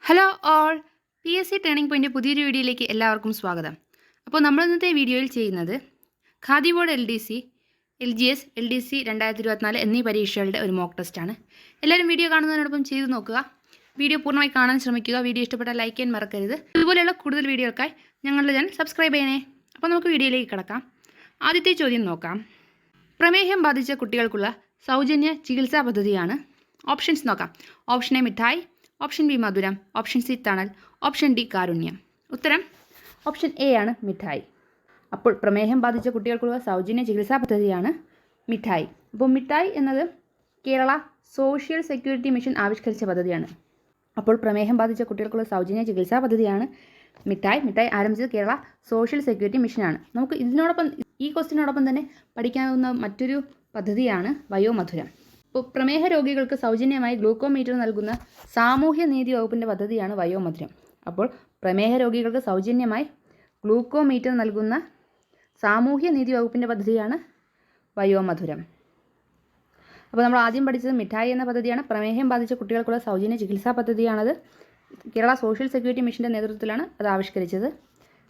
Hello all PSC turning point പുതിയൊരു വീഡിയോയിലേക്ക് എല്ലാവർക്കും സ്വാഗതം. അപ്പോൾ നമ്മൾ ഇന്നത്തെ വീഡിയോയിൽ ചെയ്യുന്നത് khadi board LDC, LGS, LDC 2024 എന്നീ പരീക്ഷകളുടെ ഒരു മോക്ക് ടെസ്റ്റാണ്. എല്ലാവരും വീഡിയോ കാണുന്നതിനോടൊപ്പം ചെയ്തു നോക്കുക. വീഡിയോ പൂർണ്ണമായി കാണാൻ ശ്രമിക്കുക. വീഡിയോ ഇഷ്ടപ്പെട്ടാൽ ലൈക്ക് ചെയ്യാൻ മറക്കരുത്. ഇതുപോലെയുള്ള കൂടുതൽ വീഡിയോകൾക്കായി ഞങ്ങളുടെ ചാനൽ സബ്സ്ക്രൈബ് ചെയ്യണേ. അപ്പോൾ നമുക്ക് വീഡിയോയിലേക്ക് കിടക്കാം. ആദ്യത്തെ ചോദ്യം നോക്കാം. പ്രമേഹം ബാധിച്ച കുട്ടികൾക്കുള്ള സൗജന്യ ചികിത്സാ പദ്ധതിയാണ്. ഓപ്ഷൻസ് നോക്കാം. ഓപ്ഷൻ എ മിഠായി, ഓപ്ഷൻ ബി മധുരം, ഓപ്ഷൻ സി തണൽ, ഓപ്ഷൻ ഡി കാരുണ്യം. ഉത്തരം ഓപ്ഷൻ എ ആണ് മിഠായി. അപ്പോൾ പ്രമേഹം ബാധിച്ച കുട്ടികൾക്കുള്ള സൗജന്യ ചികിത്സാ പദ്ധതിയാണ് മിഠായി. അപ്പോൾ മിഠായി എന്നത് കേരള സോഷ്യൽ സെക്യൂരിറ്റി മിഷൻ ആവിഷ്കരിച്ച പദ്ധതിയാണ്. അപ്പോൾ പ്രമേഹം ബാധിച്ച കുട്ടികൾക്കുള്ള സൗജന്യ ചികിത്സാ പദ്ധതിയാണ് മിഠായി. മിഠായി ആരംഭിച്ചത് കേരള സോഷ്യൽ സെക്യൂരിറ്റി മിഷനാണ്. നമുക്ക് ഇതിനോടൊപ്പം ഈ ക്വസ്റ്റിനോടൊപ്പം തന്നെ പഠിക്കാവുന്ന മറ്റൊരു പദ്ധതിയാണ് വയോമധുരം. ഇപ്പോൾ പ്രമേഹ രോഗികൾക്ക് സൗജന്യമായി ഗ്ലൂക്കോമീറ്റർ നൽകുന്ന സാമൂഹ്യ നീതി വകുപ്പിൻ്റെ പദ്ധതിയാണ് വയോമധുരം. അപ്പോൾ പ്രമേഹ രോഗികൾക്ക് സൗജന്യമായി ഗ്ലൂക്കോമീറ്റർ നൽകുന്ന സാമൂഹ്യ നീതി വകുപ്പിൻ്റെ പദ്ധതിയാണ് വയോമധുരം. അപ്പോൾ നമ്മൾ ആദ്യം പഠിച്ചത് മിഠായി എന്ന പദ്ധതിയാണ്. പ്രമേഹം ബാധിച്ച കുട്ടികൾക്കുള്ള സൗജന്യ ചികിത്സാ പദ്ധതിയാണത്. കേരള സോഷ്യൽ സെക്യൂരിറ്റി മിഷൻ്റെ നേതൃത്വത്തിലാണ് അത് ആവിഷ്കരിച്ചത്.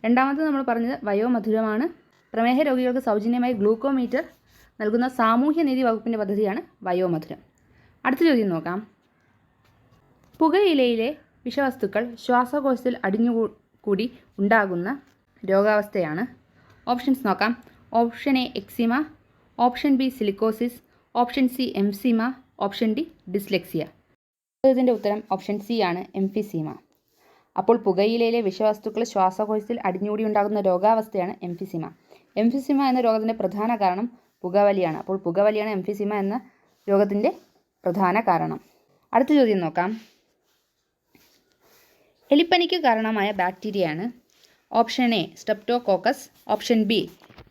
രണ്ടാമത് നമ്മൾ പറഞ്ഞത് വയോമധുരമാണ്. പ്രമേഹ രോഗികൾക്ക് സൗജന്യമായി ഗ്ലൂക്കോമീറ്റർ നൽകുന്ന സാമൂഹ്യ നീതി വകുപ്പിൻ്റെ പദ്ധതിയാണ് വയോമധുരം. അടുത്ത ചോദ്യം നോക്കാം. പുകയിലയിലെ വിഷവസ്തുക്കൾ ശ്വാസകോശത്തിൽ അടിഞ്ഞുകൂടി ഉണ്ടാകുന്ന രോഗാവസ്ഥയാണ്. ഓപ്ഷൻസ് നോക്കാം. Option A eczema, option B silicosis, option C എംസിമ, option D dyslexia. ഇതിൻ്റെ ഉത്തരം ഓപ്ഷൻ സി ആണ്, എംഫിസീമ. അപ്പോൾ പുകയിലയിലെ വിഷവസ്തുക്കൾ ശ്വാസകോശത്തിൽ അടിഞ്ഞുകൂടി ഉണ്ടാകുന്ന രോഗാവസ്ഥയാണ് എംഫിസീമ. എംഫിസീമ എന്ന രോഗത്തിൻ്റെ പ്രധാന കാരണം പുകവലിയാണ്. അപ്പോൾ പുകവലിയാണ് എംഫിസീമ എന്ന രോഗത്തിൻ്റെ പ്രധാന കാരണം. അടുത്ത ചോദ്യം നോക്കാം. എലിപ്പനിക്ക് കാരണമായ ബാക്ടീരിയയാണ്. Option A streptococcus, option B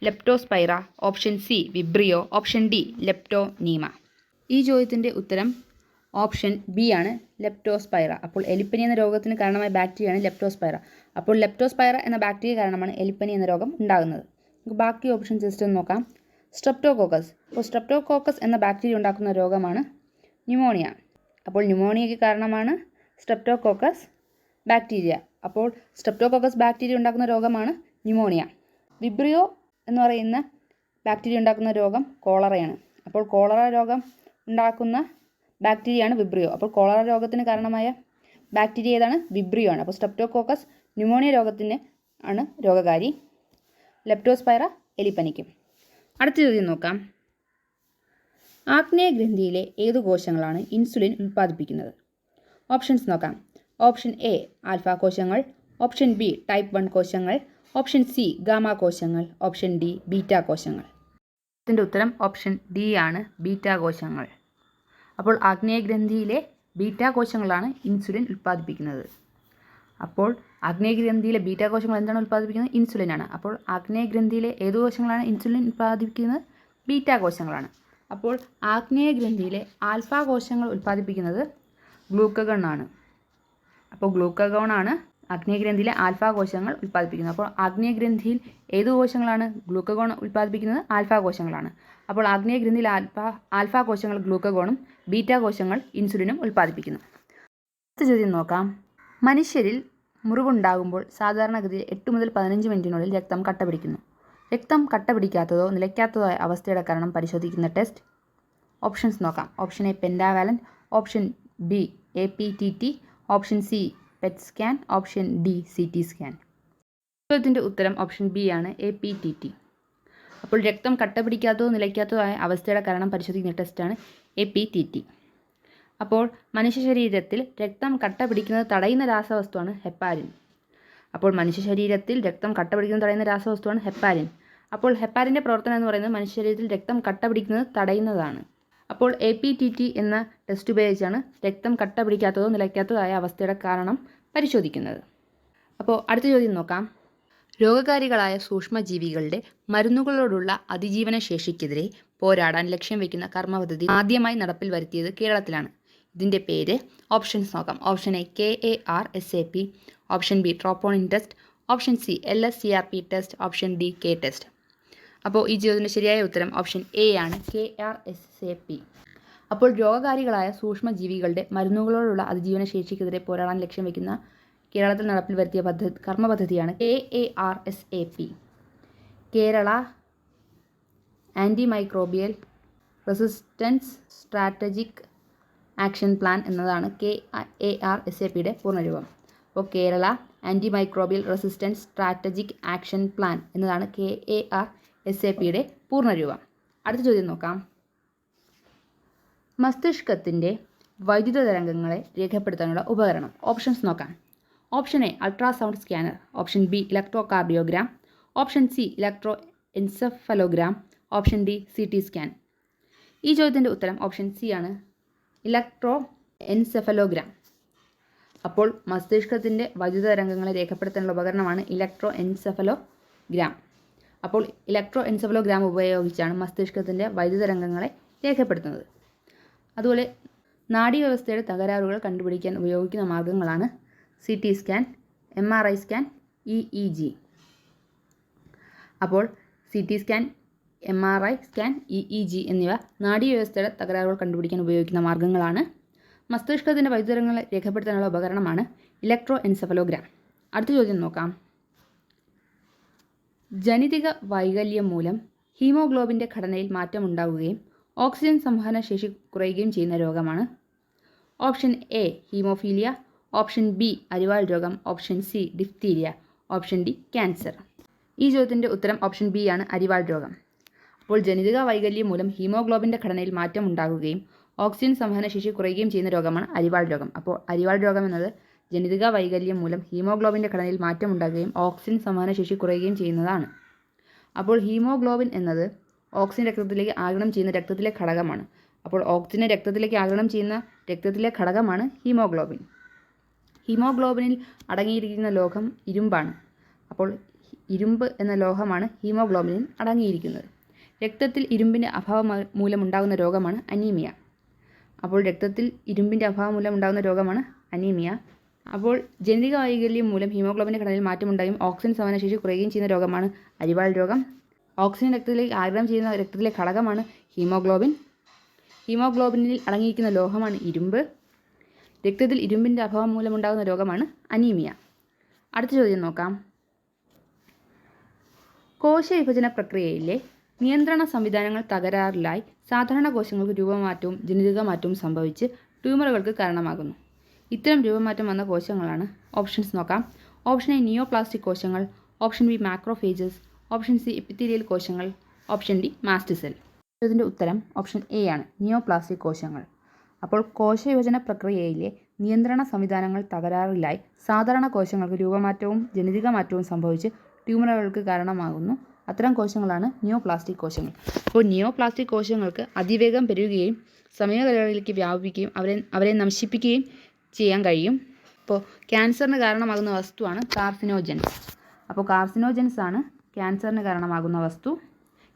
leptospira, option C vibrio, option D leptonema. ഈ ചോദ്യത്തിൻ്റെ ഉത്തരം ഓപ്ഷൻ ബി ആണ്, ലെപ്റ്റോസ്പൈറ. അപ്പോൾ എലിപ്പനി എന്ന രോഗത്തിന് കാരണമായ ബാക്ടീരിയയാണ് ലെപ്റ്റോസ്പൈറ. അപ്പോൾ ലെപ്റ്റോസ്പൈറ എന്ന ബാക്ടീരിയ കാരണമാണ് എലിപ്പനി എന്ന രോഗം ഉണ്ടാകുന്നത്. ബാക്കി ഓപ്ഷൻ ജസ്റ്റ് ഒന്ന് നോക്കാം. സ്ട്രെപ്റ്റോകോക്കസ്. അപ്പോൾ സ്ട്രെപ്റ്റോകോക്കസ് എന്ന ബാക്ടീരിയ ഉണ്ടാക്കുന്ന രോഗമാണ് ന്യൂമോണിയ. അപ്പോൾ ന്യൂമോണിയയ്ക്ക് കാരണമാണ് സ്ട്രെപ്റ്റോകോക്കസ് ബാക്ടീരിയ. അപ്പോൾ സ്ട്രെപ്റ്റോകോക്കസ് ബാക്ടീരിയ ഉണ്ടാക്കുന്ന രോഗമാണ് ന്യൂമോണിയ. വിബ്രിയോ എന്ന് പറയുന്ന ബാക്ടീരിയ ഉണ്ടാക്കുന്ന രോഗം കോളറയാണ്. അപ്പോൾ കോളറ രോഗം ഉണ്ടാക്കുന്ന ബാക്ടീരിയയാണ് വിബ്രിയോ. അപ്പോൾ കോളറ രോഗത്തിന് കാരണമായ ബാക്ടീരിയ ഏതാണ്? വിബ്രിയോ ആണ്. അപ്പോൾ സ്ട്രെപ്റ്റോകോക്കസ് ന്യൂമോണിയ രോഗത്തിന് ആണ് രോഗകാരി. ലെപ്റ്റോസ്പൈറ എലിപ്പനിക്കും. അടുത്ത ചോദ്യം നോക്കാം. ആഗ്നേയഗ്രന്ഥിയിലെ ഏതു കോശങ്ങളാണ് ഇൻസുലിൻ ഉൽപ്പാദിപ്പിക്കുന്നത്? ഓപ്ഷൻസ് നോക്കാം. ഓപ്ഷൻ എ ആൽഫ കോശങ്ങൾ, ഓപ്ഷൻ ബി ടൈപ്പ് 1 കോശങ്ങൾ, ഓപ്ഷൻ സി ഗാമ കോശങ്ങൾ, ഓപ്ഷൻ ഡി ബീറ്റ കോശങ്ങൾ. ഇതിൻ്റെ ഉത്തരം ഓപ്ഷൻ ഡി ആണ്, ബീറ്റ കോശങ്ങൾ. അപ്പോൾ ആഗ്നേയഗ്രന്ഥിയിലെ ബീറ്റ കോശങ്ങളാണ് ഇൻസുലിൻ ഉൽപ്പാദിപ്പിക്കുന്നത്. അപ്പോൾ ആഗ്നേയഗ്രന്ഥിയിലെ ബീറ്റ കോശങ്ങൾ എന്താണ് ഉൽപ്പാദിപ്പിക്കുന്നത്? ഇൻസുലിനാണ്. അപ്പോൾ ആഗ്നേയഗ്രന്ഥിയിലെ ഏതു കോശങ്ങളാണ് ഇൻസുലിൻ ഉൽപ്പാദിപ്പിക്കുന്നത്? ബീറ്റ കോശങ്ങളാണ്. അപ്പോൾ ആഗ്നേയഗ്രന്ഥിയിലെ ആൽഫ കോശങ്ങൾ ഉൽപ്പാദിപ്പിക്കുന്നത് ഗ്ലൂക്കഗോൺ ആണ്. അപ്പോൾ ഗ്ലൂക്കഗോൺ ആണ് ആഗ്നേയഗ്രന്ഥിയിലെ ആൽഫ കോശങ്ങൾ ഉൽപ്പാദിപ്പിക്കുന്നത്. അപ്പോൾ ആഗ്നേയഗ്രന്ഥിയിൽ ഏതു കോശങ്ങളാണ് ഗ്ലൂക്കഗോൺ ഉൽപ്പാദിപ്പിക്കുന്നത്? ആൽഫ കോശങ്ങളാണ്. അപ്പോൾ ആഗ്നേയഗ്രന്ഥിയിൽ ആൽഫ കോശങ്ങൾ ഗ്ലൂക്കഗോണും ബീറ്റ കോശങ്ങൾ ഇൻസുലിനും ഉൽപ്പാദിപ്പിക്കുന്നു. അടുത്ത ചോദ്യം നോക്കാം. മനുഷ്യരിൽ മുറിവുണ്ടാകുമ്പോൾ സാധാരണഗതിയിൽ 8 മുതൽ 15 മിനിറ്റിനുള്ളിൽ രക്തം കട്ട പിടിക്കുന്നു. രക്തം കട്ട പിടിക്കാത്തതോ നിലയ്ക്കാത്തതോ ആയ അവസ്ഥയുടെ കാരണം പരിശോധിക്കുന്ന ടെസ്റ്റ്. ഓപ്ഷൻസ് നോക്കാം. Option A പെൻഡാവാലൻ, option B APTT, option C pet scan, option D CT scan. ചോദ്യത്തിൻ്റെ ഉത്തരം ഓപ്ഷൻ ബി ആണ്, APTT. അപ്പോൾ രക്തം കട്ട പിടിക്കാത്തതോ നിലയ്ക്കാത്തതോ ആയ അവസ്ഥയുടെ കാരണം പരിശോധിക്കുന്ന ടെസ്റ്റാണ് APTT. അപ്പോൾ മനുഷ്യ ശരീരത്തിൽ രക്തം കട്ട പിടിക്കുന്നത് തടയുന്ന രാസവസ്തുവാണ് ഹെപ്പാരിൻ. അപ്പോൾ മനുഷ്യ ശരീരത്തിൽ രക്തം കട്ട പിടിക്കുന്നത് തടയുന്ന രാസവസ്തുവാണ് ഹെപ്പാരിൻ. അപ്പോൾ ഹെപ്പാരിൻ്റെ പ്രവർത്തനം എന്ന് പറയുന്നത് മനുഷ്യ ശരീരത്തിൽ രക്തം കട്ട പിടിക്കുന്നത് തടയുന്നതാണ്. അപ്പോൾ APTT എന്ന ടെസ്റ്റ് ഉപയോഗിച്ചാണ് രക്തം കട്ട പിടിക്കാത്തതോ നിലയ്ക്കാത്തതോ ആയ അവസ്ഥയുടെ കാരണം പരിശോധിക്കുന്നത്. അപ്പോൾ അടുത്ത ചോദ്യം നോക്കാം. രോഗകാരികളായ സൂക്ഷ്മജീവികളുടെ മരുന്നുകളോടുള്ള അതിജീവന ശേഷിക്കെതിരെ പോരാടാൻ ലക്ഷ്യം വയ്ക്കുന്ന കർമ്മപദ്ധതി ആദ്യമായി നടപ്പിൽ വരുത്തിയത് കേരളത്തിലാണ്. ഇതിൻ്റെ പേര്. ഓപ്ഷൻസ് നോക്കാം. Option A KARSAP, option B troponin test, option C LSCRP test, option D K test. അപ്പോൾ ഈ ചോദ്യത്തിൻ്റെ ശരിയായ ഉത്തരം ഓപ്ഷൻ എ ആണ്, KRSAP. അപ്പോൾ രോഗകാരികളായ സൂക്ഷ്മജീവികളുടെ മരുന്നുകളോടുള്ള അതിജീവന ശേഷിക്കെതിരെ പോരാടാൻ ലക്ഷ്യം വയ്ക്കുന്ന കേരളത്തിൽ നടപ്പിൽ വരുത്തിയ കർമ്മ പദ്ധതിയാണ് KARSAP, Kerala antimicrobial resistance strategic action plan എന്നതാണ് KARSAPയുടെ പൂർണ്ണരൂപം. അപ്പോൾ Kerala antimicrobial resistance strategic action plan എന്നതാണ് KARSAPയുടെ പൂർണ്ണരൂപം. അടുത്ത ചോദ്യം നോക്കാം. മസ്തിഷ്കത്തിൻ്റെ വൈദ്യുത തരംഗങ്ങളെ രേഖപ്പെടുത്താനുള്ള ഉപകരണം. ഓപ്ഷൻസ് നോക്കാം. Option A ultrasound scanner, option B electrocardiogram, option C electro encephalogram, option D CT scan. ഈ ചോദ്യത്തിൻ്റെ ഉത്തരം ഓപ്ഷൻ സി ആണ്, ഇലക്ട്രോ എൻസെഫലോഗ്രാം. അപ്പോൾ മസ്തിഷ്കത്തിൻ്റെ വൈദ്യുത തരംഗങ്ങളെ രേഖപ്പെടുത്താനുള്ള ഉപകരണമാണ് ഇലക്ട്രോ എൻസെഫലോഗ്രാം. അപ്പോൾ ഇലക്ട്രോ എൻസെഫലോഗ്രാം ഉപയോഗിച്ചാണ് മസ്തിഷ്കത്തിൻ്റെ വൈദ്യുത തരംഗങ്ങളെ രേഖപ്പെടുത്തുന്നത്. അതുപോലെ നാഡീവ്യവസ്ഥയുടെ തകരാറുകൾ കണ്ടുപിടിക്കാൻ ഉപയോഗിക്കുന്ന മാർഗ്ഗങ്ങളാണ് CT scan, MRI scan, EEG. അപ്പോൾ CT scan, MRI scan, EEG എന്നിവ നാഡീവ്യവസ്ഥയുടെ തകരാറുകൾ കണ്ടുപിടിക്കാൻ ഉപയോഗിക്കുന്ന മാർഗ്ഗങ്ങളാണ്. മസ്തിഷ്കത്തിൻ്റെ വൈദ്യുതരംഗങ്ങളെ രേഖപ്പെടുത്താനുള്ള ഉപകരണമാണ് ഇലക്ട്രോ എൻസെഫലോഗ്രാം. അടുത്ത ചോദ്യം നോക്കാം. ജനിതക വൈകല്യം മൂലം ഹീമോഗ്ലോബിൻ്റെ ഘടനയിൽ മാറ്റമുണ്ടാകുകയും ഓക്സിജൻ സംവഹന ശേഷി കുറയുകയും ചെയ്യുന്ന രോഗമാണ്. Option A haemophilia, option B അരിവാൾ രോഗം, option C diphtheria, option D cancer. ഈ ചോദ്യത്തിൻ്റെ ഉത്തരം ഓപ്ഷൻ ബി ആണ്, അരിവാൾ രോഗം. അപ്പോൾ ജനിതക വൈകല്യം മൂലം ഹീമോഗ്ലോബിൻ്റെ ഘടനയിൽ മാറ്റം ഉണ്ടാകുകയും ഓക്സിജൻ സംവഹന ശേഷി കുറയുകയും ചെയ്യുന്ന രോഗമാണ് അരിവാൾ രോഗം. അപ്പോൾ അരിവാൾ രോഗം എന്നത് ജനിതക വൈകല്യം മൂലം ഹീമോഗ്ലോബിൻ്റെ ഘടനയിൽ മാറ്റം ഉണ്ടാകുകയും ഓക്സിജൻ സംവഹന ശേഷി കുറയുകയും ചെയ്യുന്നതാണ്. അപ്പോൾ ഹീമോഗ്ലോബിൻ എന്നത് ഓക്സിജൻ രക്തത്തിലേക്ക് ആഗിരണം ചെയ്യുന്ന രക്തത്തിലെ ഘടകമാണ്. അപ്പോൾ ഓക്സിജനെ രക്തത്തിലേക്ക് ആഗിരണം ചെയ്യുന്ന രക്തത്തിലെ ഘടകമാണ് ഹീമോഗ്ലോബിൻ. ഹീമോഗ്ലോബിനിൽ അടങ്ങിയിരിക്കുന്ന ലോഹം ഇരുമ്പാണ്. അപ്പോൾ ഇരുമ്പ് എന്ന ലോഹമാണ് ഹീമോഗ്ലോബിനിൽ അടങ്ങിയിരിക്കുന്നത്. രക്തത്തിൽ ഇരുമ്പിൻ്റെ അഭാവം മൂലമുണ്ടാകുന്ന രോഗമാണ് അനീമിയ. അപ്പോൾ രക്തത്തിൽ ഇരുമ്പിൻ്റെ അഭാവം മൂലമുണ്ടാകുന്ന രോഗമാണ് അനീമിയ. അപ്പോൾ ജനിതക വൈകല്യം മൂലം ഹീമോഗ്ലോബിൻ്റെ ഘടനയിൽ മാറ്റമുണ്ടായും ഓക്സിജൻ സംവഹന ശേഷി കുറയുകയും ചെയ്യുന്ന രോഗമാണ് അരിവാൾ രോഗം. ഓക്സിജൻ രക്തത്തിലേക്ക് ആഗിരണം ചെയ്യുന്ന രക്തത്തിലെ ഘടകമാണ് ഹീമോഗ്ലോബിൻ. ഹീമോഗ്ലോബിനിൽ അടങ്ങിയിരിക്കുന്ന ലോഹമാണ് ഇരുമ്പ്. രക്തത്തിൽ ഇരുമ്പിൻ്റെ അഭാവം മൂലമുണ്ടാകുന്ന രോഗമാണ് അനീമിയ. അടുത്ത ചോദ്യം നോക്കാം. കോശവിഭജന പ്രക്രിയയിലെ നിയന്ത്രണ സംവിധാനങ്ങൾ തകരാറിലായി സാധാരണ കോശങ്ങൾക്ക് രൂപമാറ്റവും ജനിതക മാറ്റവും സംഭവിച്ച് ട്യൂമറുകൾക്ക് കാരണമാകുന്നു. ഇത്തരം രൂപമാറ്റം വന്ന കോശങ്ങളാണ്. ഓപ്ഷൻസ് നോക്കാം. ഓപ്ഷൻ എ നിയോപ്ലാസ്റ്റിക് കോശങ്ങൾ, option B macrophages, option C epithelial കോശങ്ങൾ, ഓപ്ഷൻ ഡി മാസ്റ്റ് സെൽ. ഇതിൻ്റെ ഉത്തരം ഓപ്ഷൻ എ ആണ്, നിയോപ്ലാസ്റ്റിക് കോശങ്ങൾ. അപ്പോൾ കോശവിഭജന പ്രക്രിയയിലെ നിയന്ത്രണ സംവിധാനങ്ങൾ തകരാറിലായി സാധാരണ കോശങ്ങൾക്ക് രൂപമാറ്റവും ജനിതക മാറ്റവും സംഭവിച്ച് ട്യൂമറുകൾക്ക് കാരണമാകുന്നു. അത്തരം കോശങ്ങളാണ് നിയോപ്ലാസ്റ്റിക് കോശങ്ങൾ. അപ്പോൾ നിയോപ്ലാസ്റ്റിക് കോശങ്ങൾക്ക് അതിവേഗം പെരുകുകയും സമയകാലങ്ങളിലേക്ക് വ്യാപിക്കുകയും അവരെ നശിപ്പിക്കുകയും ചെയ്യാൻ കഴിയും. അപ്പോൾ ക്യാൻസറിന് കാരണമാകുന്ന വസ്തുവാണ് കാർസിനോജൻസ്. അപ്പോൾ കാർസിനോജൻസ് ആണ് ക്യാൻസറിന് കാരണമാകുന്ന വസ്തു.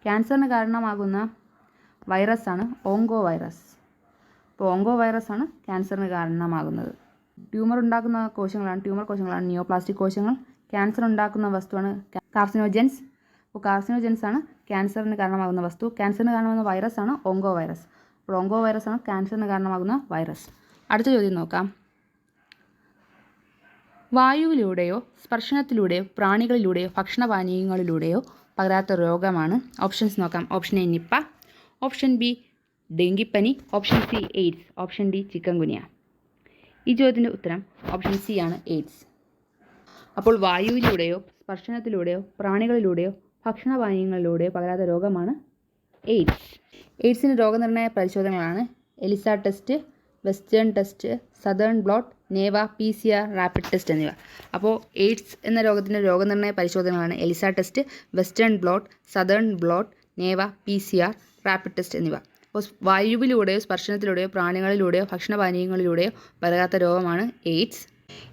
ക്യാൻസറിന് കാരണമാകുന്ന വൈറസാണ് ഓങ്കോ വൈറസ്. അപ്പോൾ ഓങ്കോ വൈറസ് ആണ് ക്യാൻസറിന് കാരണമാകുന്നത്. ട്യൂമർ ഉണ്ടാക്കുന്ന ട്യൂമർ കോശങ്ങളാണ് നിയോപ്ലാസ്റ്റിക് കോശങ്ങൾ. ക്യാൻസർ ഉണ്ടാക്കുന്ന വസ്തുവാണ് കാർസിനോജൻസ്. അപ്പോൾ കാർസിനോജൻസ് ആണ് ക്യാൻസറിന് കാരണമാകുന്ന വസ്തു. ക്യാൻസറിന് കാരണമാകുന്ന വൈറസ് ആണ് ഓങ്കോ വൈറസ്. അപ്പോൾ ഓങ്കോ വൈറസ് ആണ് ക്യാൻസറിന് കാരണമാകുന്ന വൈറസ്. അടുത്ത ചോദ്യം നോക്കാം. വായുവിലൂടെയോ സ്പർശനത്തിലൂടെയോ പ്രാണികളിലൂടെയോ ഭക്ഷണപാനീയങ്ങളിലൂടെയോ പകരാത്ത രോഗമാണ്. ഓപ്ഷൻസ് നോക്കാം. Option A Nipah, option B ഡെങ്കിപ്പനി, option C AIDS, option D chikungunya. ഈ ചോദ്യത്തിൻ്റെ ഉത്തരം ഓപ്ഷൻ സി ആണ്, എയ്ഡ്സ്. അപ്പോൾ വായുവിലൂടെയോ സ്പർശനത്തിലൂടെയോ പ്രാണികളിലൂടെയോ ഭക്ഷണപാനീയങ്ങളിലൂടെയോ പകരാത്ത രോഗമാണ് എയ്ഡ്സ്. എയ്ഡ്സിന് രോഗനിർണയ പരിശോധനകളാണ് ELISA test, western test, southern blot, നേവ, PCR, റാപ്പിഡ് ടെസ്റ്റ് എന്നിവ. അപ്പോൾ എയ്ഡ്സ് എന്ന രോഗത്തിൻ്റെ രോഗനിർണയ പരിശോധനകളാണ് ELISA test, western blot, southern blot, നേവ, PCR, റാപ്പിഡ് ടെസ്റ്റ് എന്നിവ. അപ്പോൾ വായുവിലൂടെയോ സ്പർശനത്തിലൂടെയോ പ്രാണികളിലൂടെയോ ഭക്ഷണപാനീയങ്ങളിലൂടെയോ പകരാത്ത രോഗമാണ് എയ്ഡ്സ്.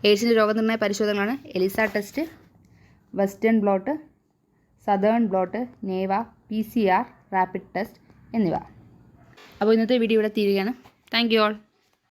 എയ്ഡ്സിൻ്റെ രോഗനിർണയ പരിശോധനകളാണ് ELISA test, western blot, southern blot, നേവ, PCR, റാപ്പിഡ് ടെസ്റ്റ് എന്നിവ. അപ്പോൾ ഇന്നത്തെ വീഡിയോ ഇവിടെ തീരുകയാണ്. Thank you all.